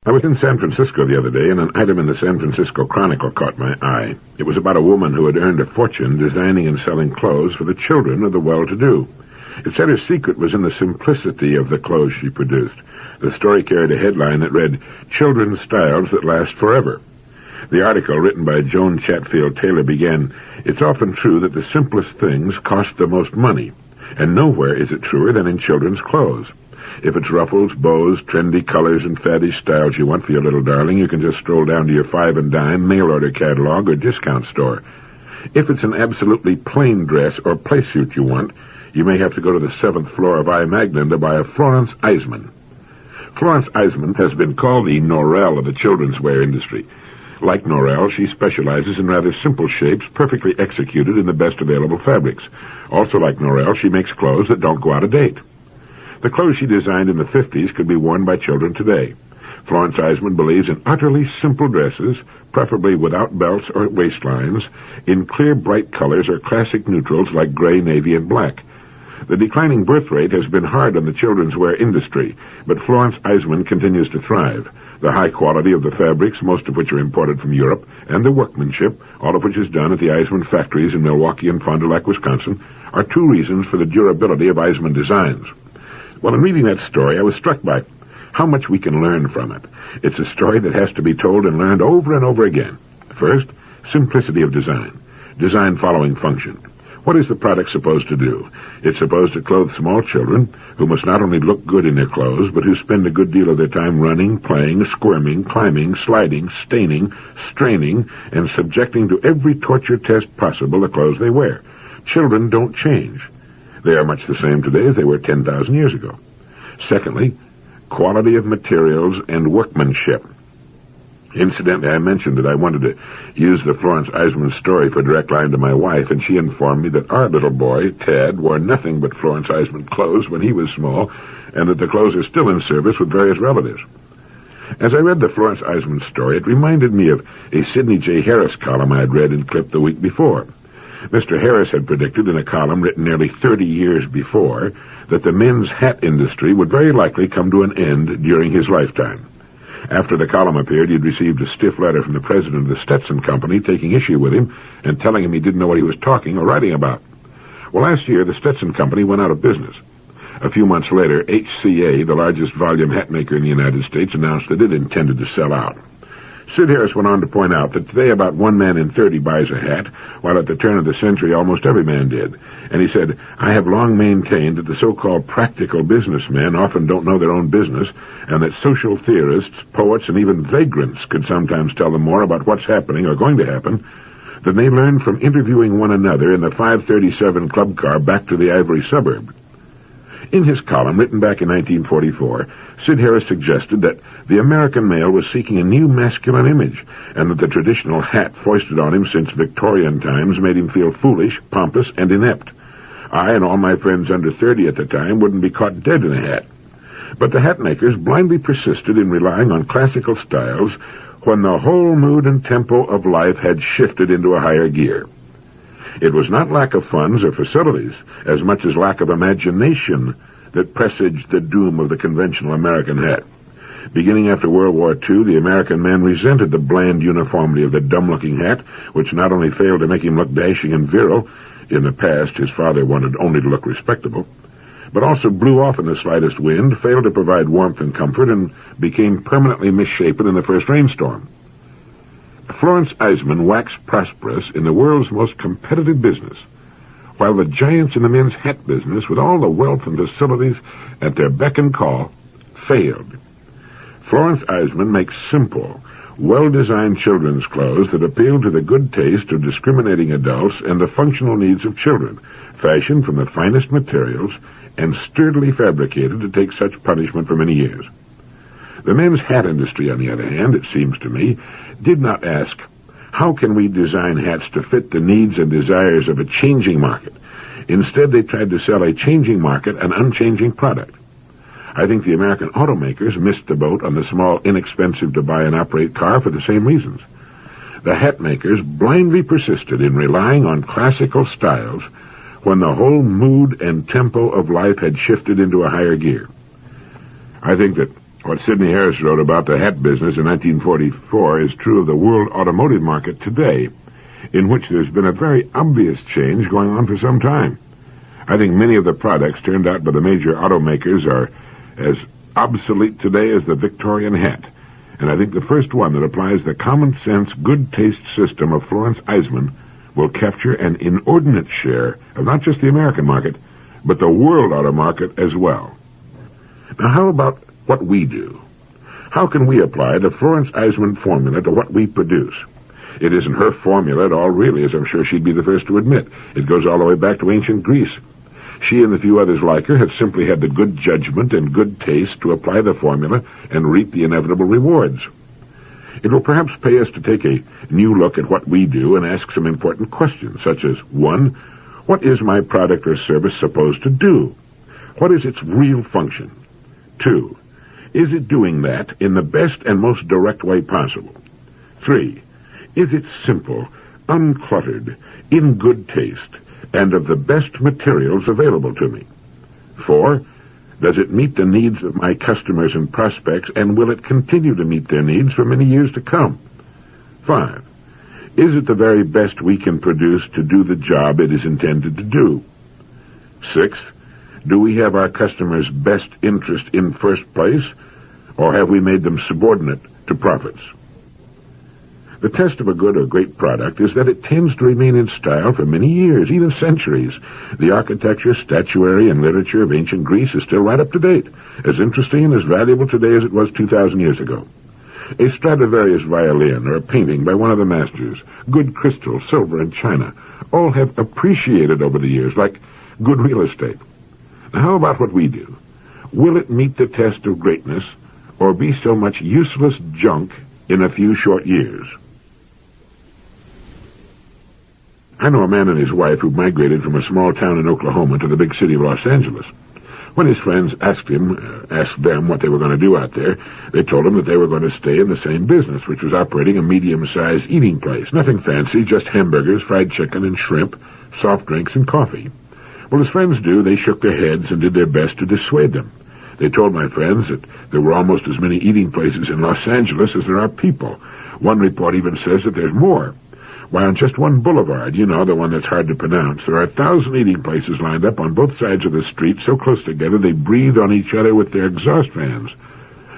I was in San Francisco the other day, and an item in the San Francisco Chronicle caught my eye. It was about a woman who had earned a fortune designing and selling clothes for the children of the well-to-do. It said her secret was in the simplicity of the clothes she produced. The story carried a headline that read, "Children's Styles That Last Forever." The article, written by Joan Chatfield Taylor, began, "It's often true that the simplest things cost the most money, and nowhere is it truer than in children's clothes. If it's ruffles, bows, trendy colors, and faddish styles you want for your little darling, you can just stroll down to your five and dime mail-order catalog or discount store. If it's an absolutely plain dress or play suit you want, you may have to go to the 7th floor of I. Magnin to buy a Florence Eisman." Florence Eisman has been called the Norell of the children's wear industry. Like Norell, she specializes in rather simple shapes, perfectly executed in the best available fabrics. Also like Norell, she makes clothes that don't go out of date. The clothes she designed in the 50s could be worn by children today. Florence Eisman believes in utterly simple dresses, preferably without belts or waistlines, in clear, bright colors or classic neutrals like gray, navy, and black. The declining birth rate has been hard on the children's wear industry, but Florence Eisman continues to thrive. The high quality of the fabrics, most of which are imported from Europe, and the workmanship, all of which is done at the Eisman factories in Milwaukee and Fond du Lac, Wisconsin, are two reasons for the durability of Eisman designs. Well, in reading that story, I was struck by how much we can learn from it. It's a story that has to be told and learned over and over again. First, simplicity of design. Design following function. What is the product supposed to do? It's supposed to clothe small children who must not only look good in their clothes, but who spend a good deal of their time running, playing, squirming, climbing, sliding, staining, straining, and subjecting to every torture test possible the clothes they wear. Children don't change. They are much the same today as they were 10,000 years ago. Secondly, quality of materials and workmanship. Incidentally, I mentioned that I wanted to use the Florence Eisman story for a direct line to my wife, and she informed me that our little boy, Ted, wore nothing but Florence Eisman clothes when he was small, and that the clothes are still in service with various relatives. As I read the Florence Eisman story, it reminded me of a Sidney J. Harris column I had read and clipped the week before. Mr. Harris had predicted in a column written nearly 30 years before that the men's hat industry would very likely come to an end during his lifetime. After the column appeared, he had received a stiff letter from the president of the Stetson Company taking issue with him and telling him he didn't know what he was talking or writing about. Well, last year, the Stetson Company went out of business. A few months later, HCA, the largest volume hat maker in the United States, announced that it intended to sell out. Sid Harris went on to point out that today about 1 man in 30 buys a hat, while at the turn of the century almost every man did. And he said, "I have long maintained that the so-called practical businessmen often don't know their own business, and that social theorists, poets, and even vagrants could sometimes tell them more about what's happening or going to happen than they learned from interviewing one another in the 537 club car back to the Ivory Suburb." In his column, written back in 1944, Sid Harris suggested that the American male was seeking a new masculine image, and that the traditional hat foisted on him since Victorian times made him feel foolish, pompous, and inept. I and all my friends under 30 at the time wouldn't be caught dead in a hat. But the hat makers blindly persisted in relying on classical styles when the whole mood and tempo of life had shifted into a higher gear. It was not lack of funds or facilities, as much as lack of imagination, that presaged the doom of the conventional American hat. Beginning after World War II, the American man resented the bland uniformity of the dumb-looking hat, which not only failed to make him look dashing and virile — in the past his father wanted only to look respectable — but also blew off in the slightest wind, failed to provide warmth and comfort, and became permanently misshapen in the first rainstorm. Florence Eisman waxed prosperous in the world's most competitive business, while the giants in the men's hat business, with all the wealth and facilities at their beck and call, failed. Florence Eisman makes simple, well-designed children's clothes that appeal to the good taste of discriminating adults and the functional needs of children, fashioned from the finest materials and sturdily fabricated to take such punishment for many years. The men's hat industry, on the other hand, it seems to me, did not ask, how can we design hats to fit the needs and desires of a changing market? Instead, they tried to sell a changing market an unchanging product. I think the American automakers missed the boat on the small, inexpensive-to-buy and operate car for the same reasons. The hat makers blindly persisted in relying on classical styles when the whole mood and tempo of life had shifted into a higher gear. I think that What Sidney Harris wrote about the hat business in 1944 is true of the world automotive market today, in which there's been a very obvious change going on for some time. I think many of the products turned out by the major automakers are as obsolete today as the Victorian hat, and I think the first one that applies the common-sense, good-taste system of Florence Eisman will capture an inordinate share of not just the American market, but the world auto market as well. Now, how about what we do? How can we apply the Florence Eisman formula to what we produce? It isn't her formula at all, really, as I'm sure she'd be the first to admit. It goes all the way back to ancient Greece. She and the few others like her have simply had the good judgment and good taste to apply the formula and reap the inevitable rewards. It will perhaps pay us to take a new look at what we do and ask some important questions, such as, 1, what is my product or service supposed to do? What is its real function? 2, is it doing that in the best and most direct way possible? 3, is it simple, uncluttered, in good taste, and of the best materials available to me? 4, does it meet the needs of my customers and prospects, and will it continue to meet their needs for many years to come? 5, is it the very best we can produce to do the job it is intended to do? 6, do we have our customers' best interest in first place, or have we made them subordinate to profits? The test of a good or great product is that it tends to remain in style for many years, even centuries. The architecture, statuary, and literature of ancient Greece is still right up to date, as interesting and as valuable today as it was 2,000 years ago. A Stradivarius violin or a painting by one of the masters, good crystal, silver, and china, all have appreciated over the years like good real estate. Now, how about what we do? Will it meet the test of greatness, or be so much useless junk in a few short years? I know a man and his wife who migrated from a small town in Oklahoma to the big city of Los Angeles. When his friends asked them what they were going to do out there, they told him that they were going to stay in the same business, which was operating a medium-sized eating place. Nothing fancy, just hamburgers, fried chicken, and shrimp, soft drinks, and coffee. Well, as friends do, they shook their heads and did their best to dissuade them. They told my friends that there were almost as many eating places in Los Angeles as there are people. One report even says that there's more. Why, on just one boulevard, you know, the one that's hard to pronounce, there are 1,000 eating places lined up on both sides of the street, so close together they breathe on each other with their exhaust fans.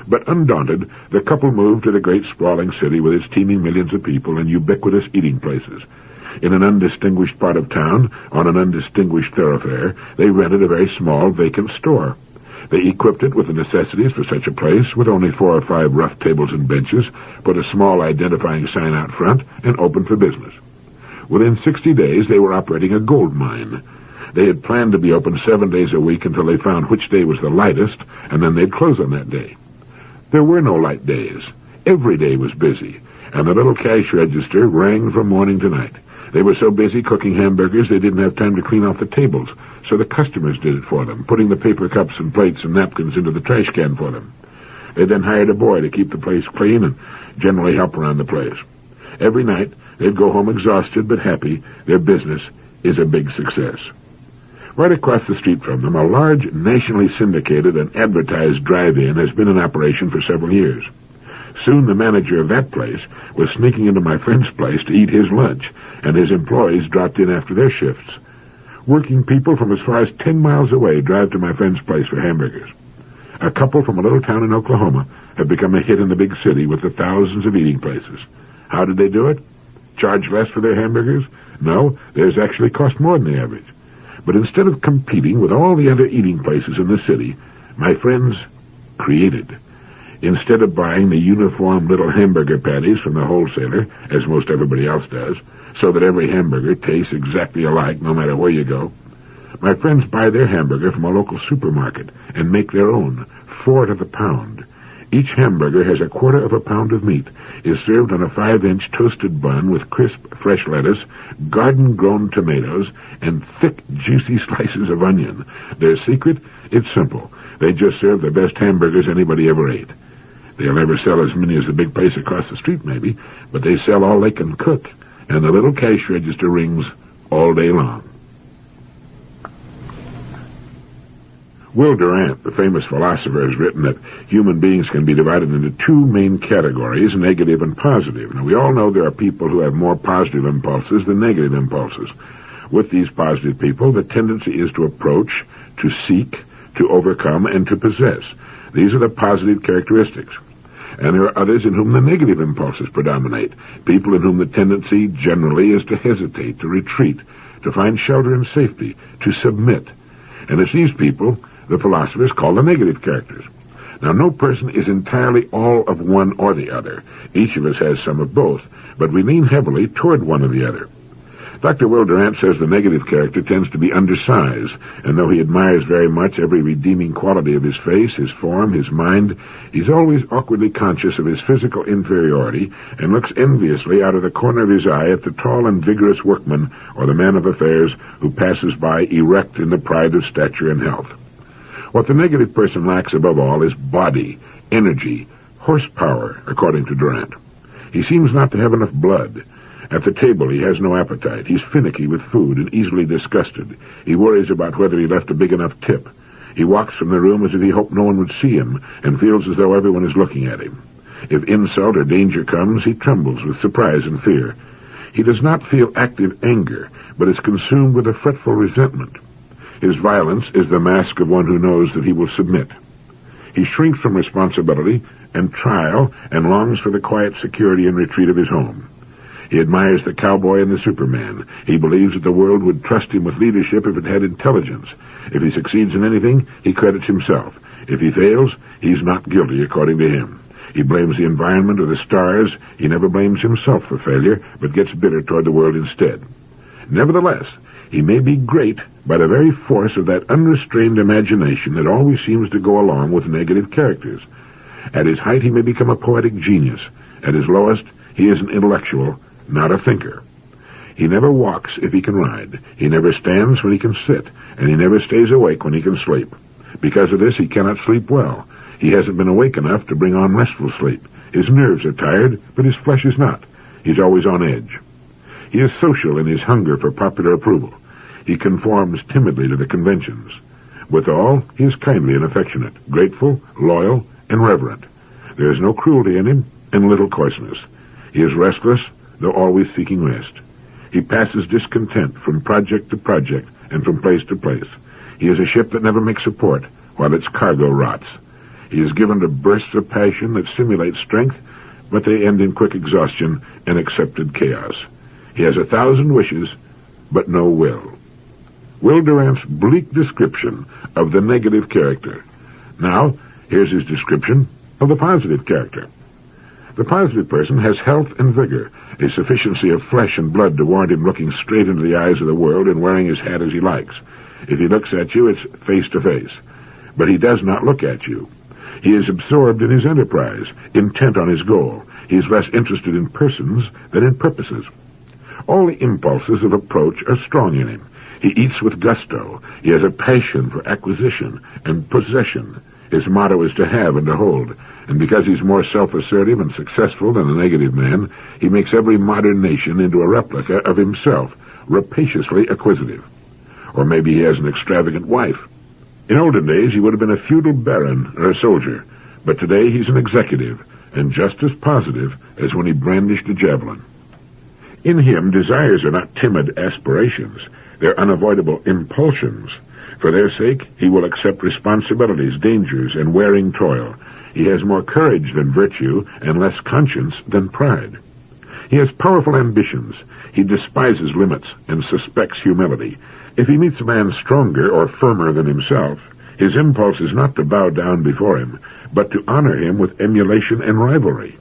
But undaunted, the couple moved to the great sprawling city with its teeming millions of people and ubiquitous eating places. In an undistinguished part of town, on an undistinguished thoroughfare, they rented a very small, vacant store. They equipped it with the necessities for such a place, with only 4 or 5 rough tables and benches, put a small identifying sign out front, and opened for business. Within 60 days, they were operating a gold mine. They had planned to be open 7 days a week until they found which day was the lightest, and then they'd close on that day. There were no light days. Every day was busy, and the little cash register rang from morning to night. They were so busy cooking hamburgers they didn't have time to clean off the tables, so the customers did it for them, putting the paper cups and plates and napkins into the trash can for them. They then hired a boy to keep the place clean and generally help around the place. Every night, they'd go home exhausted but happy. Their business is a big success. Right across the street from them, a large, nationally syndicated and advertised drive-in has been in operation for several years. Soon the manager of that place was sneaking into my friend's place to eat his lunch, and his employees dropped in after their shifts. Working people from as far as 10 miles away drive to my friend's place for hamburgers. A couple from a little town in Oklahoma have become a hit in the big city with the thousands of eating places. How did they do it? Charge less for their hamburgers? No, theirs actually cost more than the average. But instead of competing with all the other eating places in the city, my friends created. Instead of buying the uniform little hamburger patties from the wholesaler, as most everybody else does, so that every hamburger tastes exactly alike no matter where you go, my friends buy their hamburger from a local supermarket and make their own, 4 to the pound. Each hamburger has 1/4 of a pound of meat, is served on a 5-inch toasted bun with crisp, fresh lettuce, garden-grown tomatoes, and thick, juicy slices of onion. Their secret? It's simple. They just serve the best hamburgers anybody ever ate. They'll never sell as many as the big place across the street, maybe, but they sell all they can cook, and the little cash register rings all day long. Will Durant, the famous philosopher, has written that human beings can be divided into two main categories, negative and positive. Now, we all know there are people who have more positive impulses than negative impulses. With these positive people, the tendency is to approach, to seek, to overcome, and to possess. These are the positive characteristics. And there are others in whom the negative impulses predominate, people in whom the tendency generally is to hesitate, to retreat, to find shelter and safety, to submit. And it's these people the philosophers call the negative characters. Now, no person is entirely all of one or the other. Each of us has some of both, but we lean heavily toward one or the other. Dr. Will Durant says the negative character tends to be undersized, and though he admires very much every redeeming quality of his face, his form, his mind, he's always awkwardly conscious of his physical inferiority and looks enviously out of the corner of his eye at the tall and vigorous workman or the man of affairs who passes by erect in the pride of stature and health. What the negative person lacks above all is body, energy, horsepower, according to Durant. He seems not to have enough blood. At the table, he has no appetite. He's finicky with food and easily disgusted. He worries about whether he left a big enough tip. He walks from the room as if he hoped no one would see him and feels as though everyone is looking at him. If insult or danger comes, he trembles with surprise and fear. He does not feel active anger, but is consumed with a fretful resentment. His violence is the mask of one who knows that he will submit. He shrinks from responsibility and trial and longs for the quiet security and retreat of his home. He admires the cowboy and the Superman. He believes that the world would trust him with leadership if it had intelligence. If he succeeds in anything, he credits himself. If he fails, he's not guilty according to him. He blames the environment or the stars. He never blames himself for failure, but gets bitter toward the world instead. Nevertheless, he may be great by the very force of that unrestrained imagination that always seems to go along with negative characters. At his height, he may become a poetic genius. At his lowest, he is an intellectual, not a thinker. He never walks if he can ride. He never stands when he can sit, and he never stays awake when he can sleep. Because of this, he cannot sleep well. He hasn't been awake enough to bring on restful sleep. His nerves are tired, but his flesh is not. He's always on edge. He is social in his hunger for popular approval. He conforms timidly to the conventions. Withal, he is kindly and affectionate, grateful, loyal, and reverent. There is no cruelty in him, and little coarseness. He is restless, though always seeking rest. He passes discontent from project to project and from place to place. He is a ship that never makes a port, while its cargo rots. He is given to bursts of passion that simulate strength, but they end in quick exhaustion and accepted chaos. He has 1,000 wishes, but no will. Will Durant's bleak description of the negative character. Now, here's his description of the positive character. The positive person has health and vigor, a sufficiency of flesh and blood to warrant him looking straight into the eyes of the world and wearing his hat as he likes. If he looks at you, it's face to face. But he does not look at you. He is absorbed in his enterprise, intent on his goal. He is less interested in persons than in purposes. All the impulses of approach are strong in him. He eats with gusto. He has a passion for acquisition and possession. His motto is to have and to hold. And because he's more self-assertive and successful than a negative man, he makes every modern nation into a replica of himself, rapaciously acquisitive. Or maybe he has an extravagant wife. In olden days, he would have been a feudal baron or a soldier, but today he's an executive, and just as positive as when he brandished a javelin. In him, desires are not timid aspirations. They're unavoidable impulsions. For their sake, he will accept responsibilities, dangers, and wearing toil. He has more courage than virtue and less conscience than pride. He has powerful ambitions. He despises limits and suspects humility. If he meets a man stronger or firmer than himself, his impulse is not to bow down before him, but to honor him with emulation and rivalry.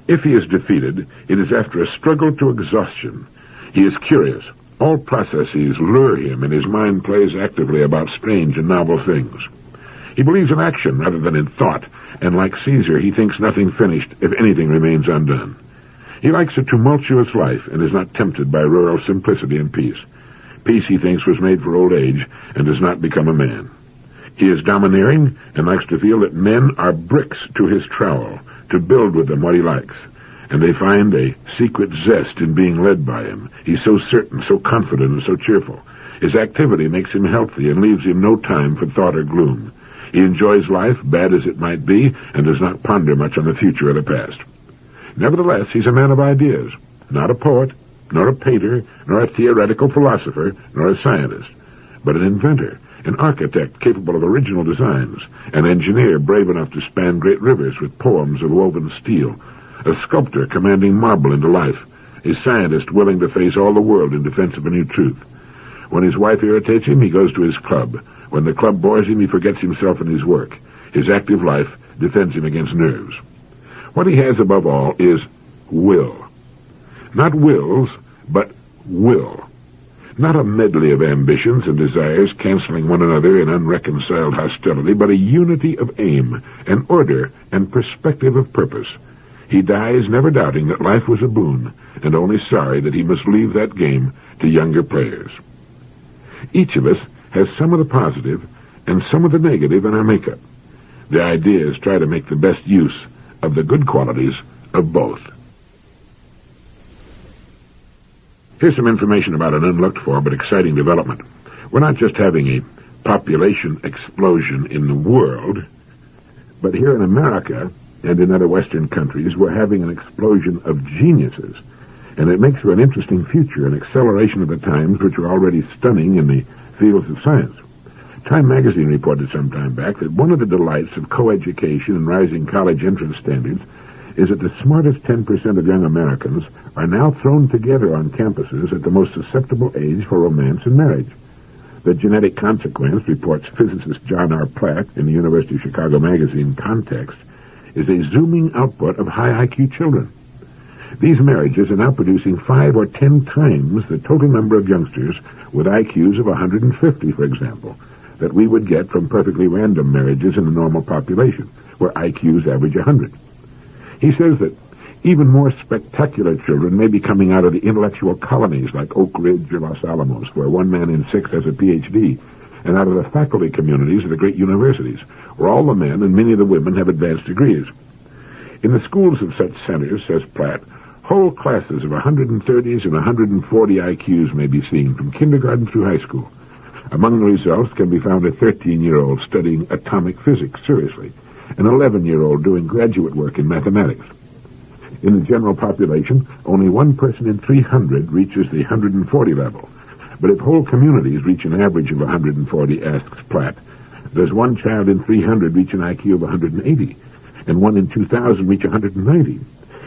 If he is defeated, it is after a struggle to exhaustion. He is curious. All processes lure him, and his mind plays actively about strange and novel things. He believes in action rather than in thought, and like Caesar, he thinks nothing finished if anything remains undone. He likes a tumultuous life and is not tempted by rural simplicity and peace. Peace, he thinks, was made for old age and does not become a man. He is domineering and likes to feel that men are bricks to his trowel, to build with them what he likes. And they find a secret zest in being led by him. He's so certain, so confident, and so cheerful. His activity makes him healthy and leaves him no time for thought or gloom. He enjoys life, bad as it might be, and does not ponder much on the future or the past. Nevertheless, he's a man of ideas, not a poet, nor a painter, nor a theoretical philosopher, nor a scientist, but an inventor, an architect capable of original designs, an engineer brave enough to span great rivers with poems of woven steel, a sculptor commanding marble into life, a scientist willing to face all the world in defense of a new truth. When his wife irritates him, he goes to his club. When the club bores him, he forgets himself and his work. His active life defends him against nerves. What he has above all is will. Not wills, but will. Not a medley of ambitions and desires canceling one another in unreconciled hostility, but a unity of aim, an order, and perspective of purpose. He dies never doubting that life was a boon, and only sorry that he must leave that game to younger players. Each of us has some of the positive and some of the negative in our makeup. The idea is try to make the best use of the good qualities of both. Here's some information about an unlooked-for but exciting development. We're not just having a population explosion in the world, but here in America and in other Western countries, we're having an explosion of geniuses. And it makes for an interesting future, an acceleration of the times which are already stunning in the fields of science. Time magazine reported some time back that one of the delights of coeducation and rising college entrance standards is that the smartest 10% of young Americans are now thrown together on campuses at the most susceptible age for romance and marriage. The genetic consequence, reports physicist John R. Platt in the University of Chicago magazine Context, is a zooming output of high IQ children. These marriages are now producing 5 or 10 times the total number of youngsters with IQs of 150, for example, that we would get from perfectly random marriages in the normal population, where IQs average 100. He says that even more spectacular children may be coming out of the intellectual colonies like Oak Ridge or Los Alamos, where 1 man in 6 has a PhD, and out of the faculty communities of the great universities, where all the men and many of the women have advanced degrees. In the schools of such centers, says Platt, whole classes of 130s and 140 IQs may be seen from kindergarten through high school. Among the results can be found a 13-year-old studying atomic physics seriously, an 11-year-old doing graduate work in mathematics. In the general population, only 1 person in 300 reaches the 140 level. But if whole communities reach an average of 140, asks Platt, does 1 child in 300 reach an IQ of 180, and 1 in 2,000 reach 190?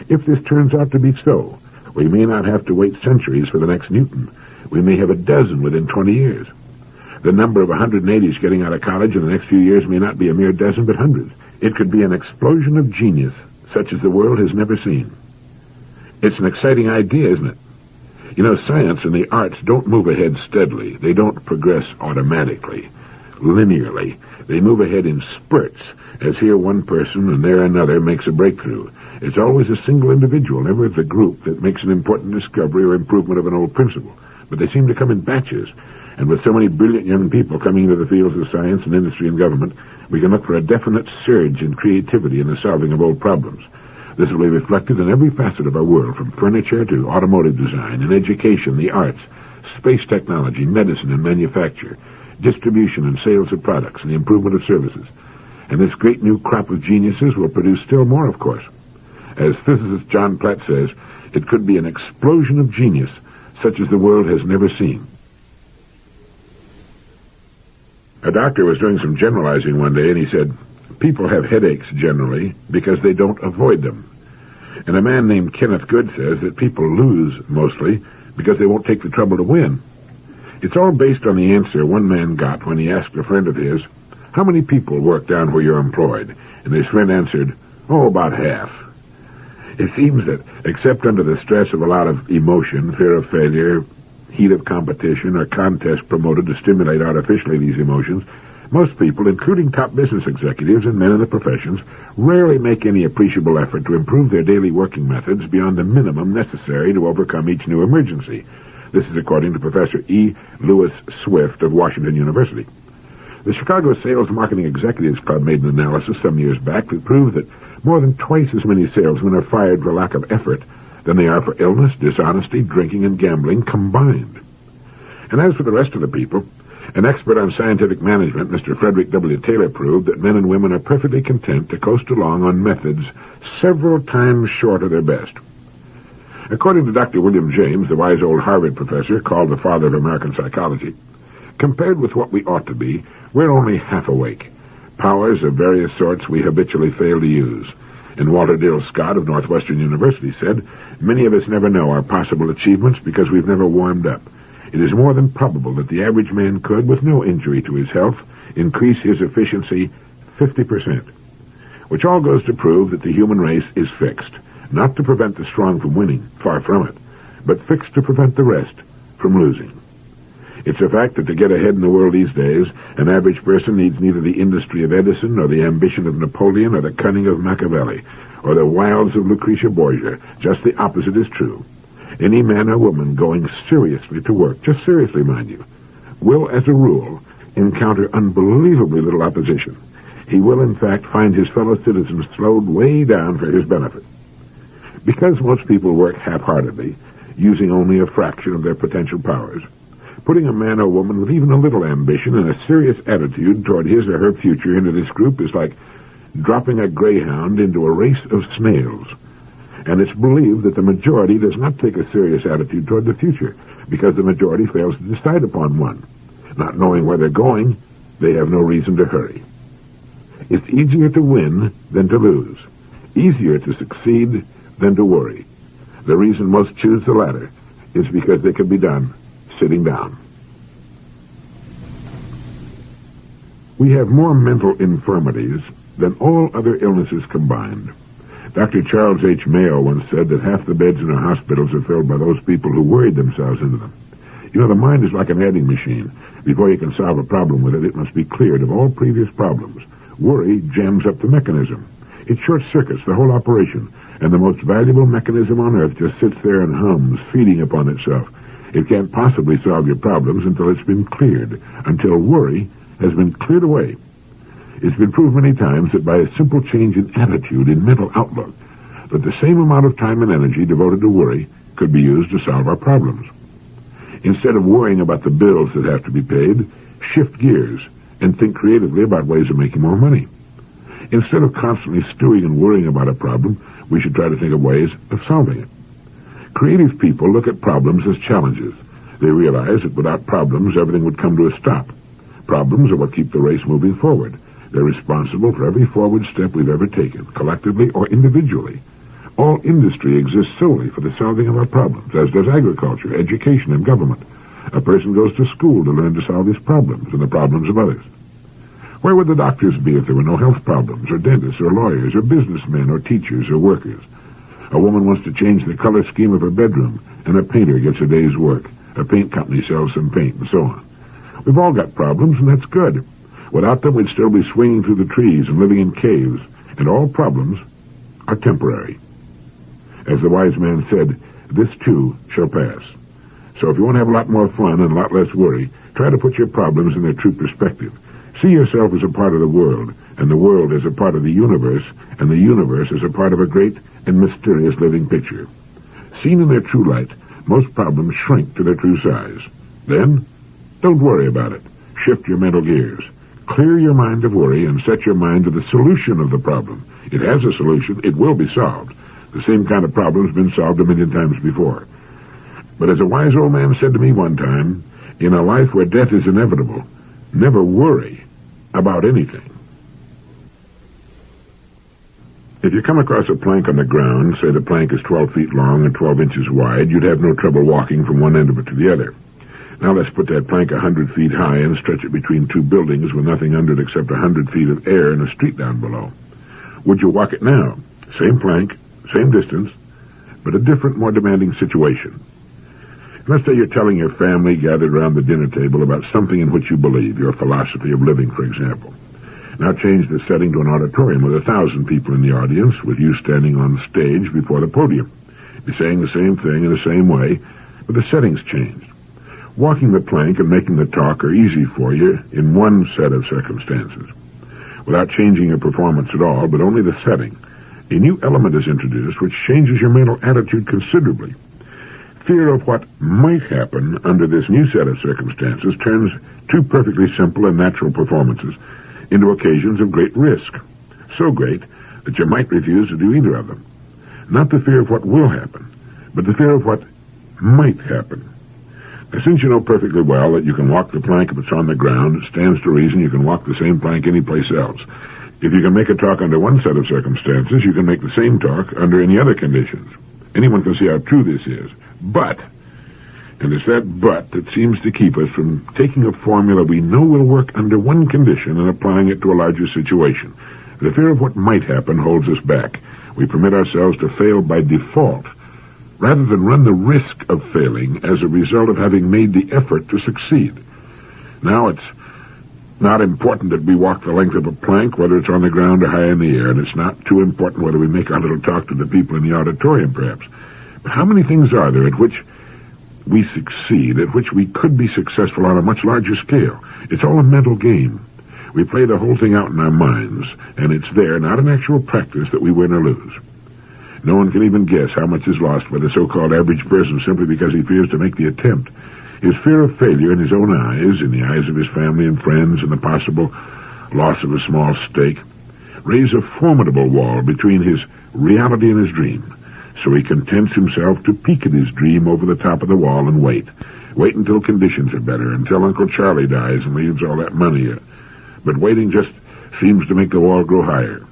If this turns out to be so, we may not have to wait centuries for the next Newton. We may have a dozen within 20 years. The number of 180s getting out of college in the next few years may not be a mere dozen, but hundreds. It could be an explosion of genius, such as the world has never seen. It's an exciting idea, isn't it? You know, science and the arts don't move ahead steadily. They don't progress automatically, linearly. They move ahead in spurts, as here one person and there another makes a breakthrough. It's always a single individual, never the group, that makes an important discovery or improvement of an old principle. But they seem to come in batches. And with so many brilliant young people coming into the fields of science and industry and government, we can look for a definite surge in creativity in the solving of old problems. This will be reflected in every facet of our world, from furniture to automotive design and education, the arts, space technology, medicine and manufacture, distribution and sales of products, and the improvement of services. And this great new crop of geniuses will produce still more, of course. As physicist John Platt says, it could be an explosion of genius, such as the world has never seen. A doctor was doing some generalizing one day, and he said, people have headaches generally because they don't avoid them. And a man named Kenneth Good says that people lose mostly because they won't take the trouble to win. It's all based on the answer one man got when he asked a friend of his, how many people work down where you're employed? And his friend answered, about half. It seems that, except under the stress of a lot of emotion, fear of failure, heat of competition, or contest promoted to stimulate artificially these emotions, most people, including top business executives and men in the professions, rarely make any appreciable effort to improve their daily working methods beyond the minimum necessary to overcome each new emergency. This is according to Professor E. Lewis Swift of Washington University. The Chicago Sales Marketing Executives Club made an analysis some years back that proved that more than twice as many salesmen are fired for lack of effort than they are for illness, dishonesty, drinking, and gambling combined. And as for the rest of the people, an expert on scientific management, Mr. Frederick W. Taylor, proved that men and women are perfectly content to coast along on methods several times short of their best. According to Dr. William James, the wise old Harvard professor, called the father of American psychology, compared with what we ought to be, we're only half awake. Powers of various sorts we habitually fail to use. And Walter Dill Scott of Northwestern University said, "Many of us never know our possible achievements because we've never warmed up. It is more than probable that the average man could, with no injury to his health, increase his efficiency 50%. Which all goes to prove that the human race is fixed, not to prevent the strong from winning, far from it, but fixed to prevent the rest from losing. It's a fact that to get ahead in the world these days, an average person needs neither the industry of Edison, nor the ambition of Napoleon, or the cunning of Machiavelli, or the wiles of Lucretia Borgia. Just the opposite is true. Any man or woman going seriously to work, just seriously, mind you, will, as a rule, encounter unbelievably little opposition. He will, in fact, find his fellow citizens slowed way down for his benefit. Because most people work half-heartedly, using only a fraction of their potential powers, putting a man or woman with even a little ambition and a serious attitude toward his or her future into this group is like dropping a greyhound into a race of snails. And it's believed that the majority does not take a serious attitude toward the future, because the majority fails to decide upon one. Not knowing where they're going, they have no reason to hurry. It's easier to win than to lose, easier to succeed than to worry. The reason most choose the latter is because they can be done sitting down. We have more mental infirmities than all other illnesses combined. Dr. Charles H. Mayo once said that half the beds in our hospitals are filled by those people who worried themselves into them. You know, the mind is like an adding machine. Before you can solve a problem with it, it must be cleared of all previous problems. Worry jams up the mechanism. It short-circuits the whole operation, and the most valuable mechanism on earth just sits there and hums, feeding upon itself. It can't possibly solve your problems until it's been cleared, until worry has been cleared away. It's been proved many times that by a simple change in attitude, in mental outlook, that the same amount of time and energy devoted to worry could be used to solve our problems. Instead of worrying about the bills that have to be paid, shift gears and think creatively about ways of making more money. Instead of constantly stewing and worrying about a problem, we should try to think of ways of solving it. Creative people look at problems as challenges. They realize that without problems, everything would come to a stop. Problems are what keep the race moving forward. They're responsible for every forward step we've ever taken, collectively or individually. All industry exists solely for the solving of our problems, as does agriculture, education, and government. A person goes to school to learn to solve his problems and the problems of others. Where would the doctors be if there were no health problems, or dentists, or lawyers, or businessmen, or teachers, or workers? A woman wants to change the color scheme of her bedroom, and a painter gets a day's work. A paint company sells some paint, and so on. We've all got problems, and that's good. Without them, we'd still be swinging through the trees and living in caves, and all problems are temporary. As the wise man said, this too shall pass. So if you want to have a lot more fun and a lot less worry, try to put your problems in their true perspective. See yourself as a part of the world, and the world as a part of the universe, and the universe as a part of a great and mysterious living picture. Seen in their true light, most problems shrink to their true size. Then, don't worry about it. Shift your mental gears. Clear your mind of worry and set your mind to the solution of the problem. It has a solution. It will be solved. The same kind of problem has been solved a million times before. But as a wise old man said to me one time, in a life where death is inevitable, never worry about anything. If you come across a plank on the ground, say the plank is 12 feet long and 12 inches wide, you'd have no trouble walking from one end of it to the other. Now let's put that plank 100 feet high and stretch it between two buildings with nothing under it except 100 feet of air and a street down below. Would you walk it now? Same plank, same distance, but a different, more demanding situation. Let's say you're telling your family gathered around the dinner table about something in which you believe, your philosophy of living, for example. Now change the setting to an auditorium with 1,000 people in the audience, with you standing on stage before the podium. You're saying the same thing in the same way, but the setting's changed. Walking the plank and making the talk are easy for you in one set of circumstances. Without changing your performance at all, but only the setting, a new element is introduced which changes your mental attitude considerably. Fear of what might happen under this new set of circumstances turns two perfectly simple and natural performances into occasions of great risk, so great that you might refuse to do either of them. Not the fear of what will happen, but the fear of what might happen. Now, since you know perfectly well that you can walk the plank if it's on the ground, it stands to reason you can walk the same plank anyplace else. If you can make a talk under one set of circumstances, you can make the same talk under any other conditions. Anyone can see how true this is. But, and it's that but that seems to keep us from taking a formula we know will work under one condition and applying it to a larger situation. The fear of what might happen holds us back. We permit ourselves to fail by default, rather than run the risk of failing as a result of having made the effort to succeed. Now, it's not important that we walk the length of a plank, whether it's on the ground or high in the air, and it's not too important whether we make our little talk to the people in the auditorium, perhaps. But how many things are there at which we succeed, at which we could be successful on a much larger scale? It's all a mental game. We play the whole thing out in our minds, and it's there, not in actual practice, that we win or lose. No one can even guess how much is lost by the so-called average person simply because he fears to make the attempt. His fear of failure in his own eyes, in the eyes of his family and friends, and the possible loss of a small stake, raise a formidable wall between his reality and his dream. So he contents himself to peek at his dream over the top of the wall and wait. Wait until conditions are better, until Uncle Charlie dies and leaves all that money. But waiting just seems to make the wall grow higher.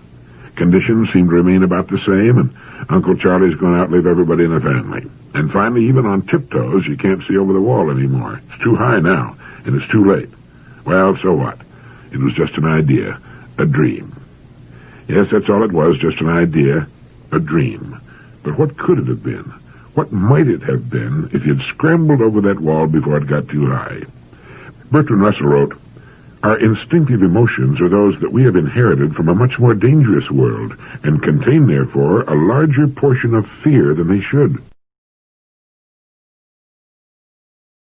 Conditions seem to remain about the same, and Uncle Charlie's going to outlive everybody in the family. And finally, even on tiptoes, you can't see over the wall anymore. It's too high now, and it's too late. Well, so what? It was just an idea, a dream. Yes, that's all it was, just an idea, a dream. But what could it have been? What might it have been if you'd scrambled over that wall before it got too high? Bertrand Russell wrote, "Our instinctive emotions are those that we have inherited from a much more dangerous world, and contain, therefore, a larger portion of fear than they should."